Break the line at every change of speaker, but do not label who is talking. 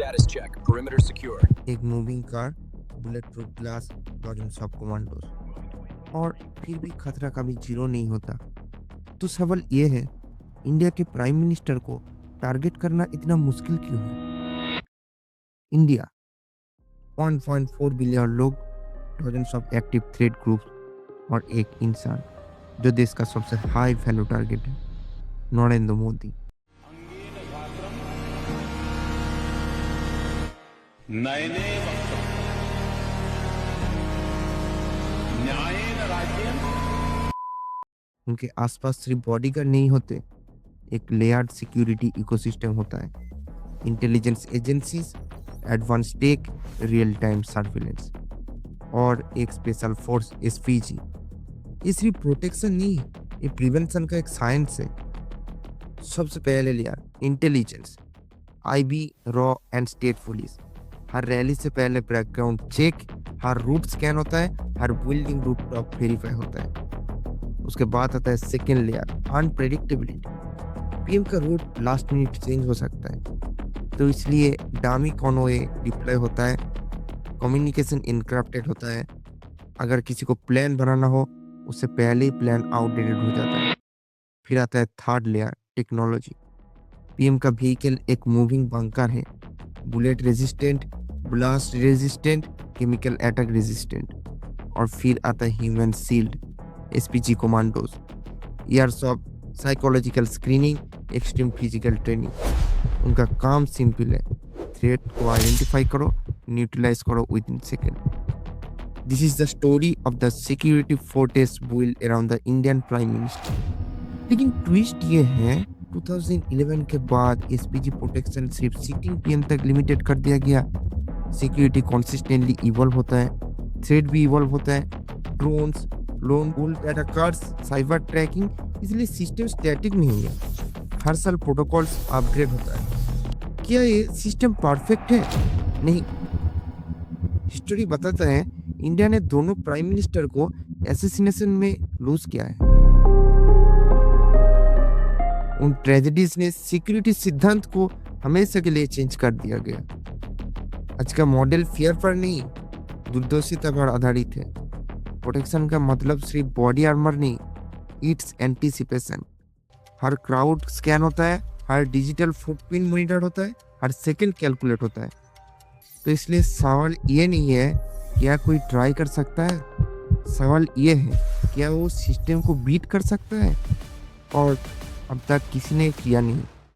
Status check. Perimeter secure.
एक moving car, bullet proof glass, dodging सब commandos, और फिर भी खतरा कभी जीरो नहीं होता। तो सवाल ये है, इंडिया के प्राइम मिनिस्टर को टारगेट करना इतना मुश्किल क्यों है? इंडिया 1.4 बिलियन लोग, डॉजेंस ऑफ एक्टिव थ्रेट ग्रुप्स और एक इंसान जो देश का सबसे हाई वैल्यू टारगेट है, नरेंद्र मोदी।
नयने वक्त्रं न्यायेन राज्येन।
उनके आसपास सिर्फ बॉडीगार्ड नहीं होते, एक लेयर्ड सिक्योरिटी इकोसिस्टम होता है। Intelligence agencies, advance tech, real time surveillance और एक स्पेशल फोर्स एसपीजी। ये सिर्फ प्रोटेक्शन नहीं है, ये प्रिवेंशन का एक साइंस है। सबसे पहले layer intelligence, IB, raw and state police. Her rally से पहले बैकग्राउंड चेक, हर रूट स्कैन होता है, हर बिल्डिंग रूट टॉप वेरीफाई होता है। उसके बाद आता है सेकेंड लेयर अनप्रेडिक्टेबिलिटी। पीएम का रूट लास्ट मिनट चेंज हो सकता है, तो इसलिए डामी कॉनवॉय डिप्लॉय होता है, कम्युनिकेशन इनक्रप्टेड होता है। अगर किसी को प्लान बनाना हो, उससे पहले ही प्लान आउटडेटेड हो जाता है। फिर आता है थर्ड लेयर टेक्नोलॉजी। पीएम का व्हीकल एक मूविंग बंकर है, bullet resistant, blast resistant, chemical attack resistant. और फिर आता है human shield, SPG commandos, years of psychological screening, extreme physical training. उनका काम सिंपल है, थ्रेट को आइडेंटिफाई करो, न्यूट्रलाइज करो with in second. This is the story of the security fortress built around the Indian prime minister. लेकिन twist ये है, 2011 के बाद एसपीजी प्रोटेक्शन सिर्फ सिटिंग पीएम तक लिमिटेड कर दिया गया। सिक्योरिटी कंसिस्टेंटली इवॉल्व होता है, थ्रेट भी इवॉल्व होता है, drones, lone wolf attackers, cyber tracking, इसलिए सिस्टम स्टैटिक नहीं है। हर साल प्रोटोकॉल्स अपग्रेड होता है। क्या ये सिस्टम परफेक्ट है? नहीं। हिस्ट्री बताता है इंडिया ने दोनों प्राइम मिनिस्टर को असैसिनेशन में लूज किया है। उन ट्रेजेडीज ने सिक्योरिटी सिद्धांत को हमेशा के लिए चेंज कर दिया गया। आज का मॉडल फियर पर नहीं, दूरदर्शिता पर आधारित है। प्रोटेक्शन का मतलब सिर्फ बॉडी आर्मर नहीं, it's anticipation. Her crowd scan होता है, हर डिजिटल फुटप्रिंट मॉनिटर होता है, हर सेकंड कैलकुलेट होता है। तो इसलिए सवाल ये नहीं है क्या कोई ट्राई कर सकता है, सवाल ये है क्या वो सिस्टम को बीट कर सकता है। और अब तक किसी ने किया नहीं।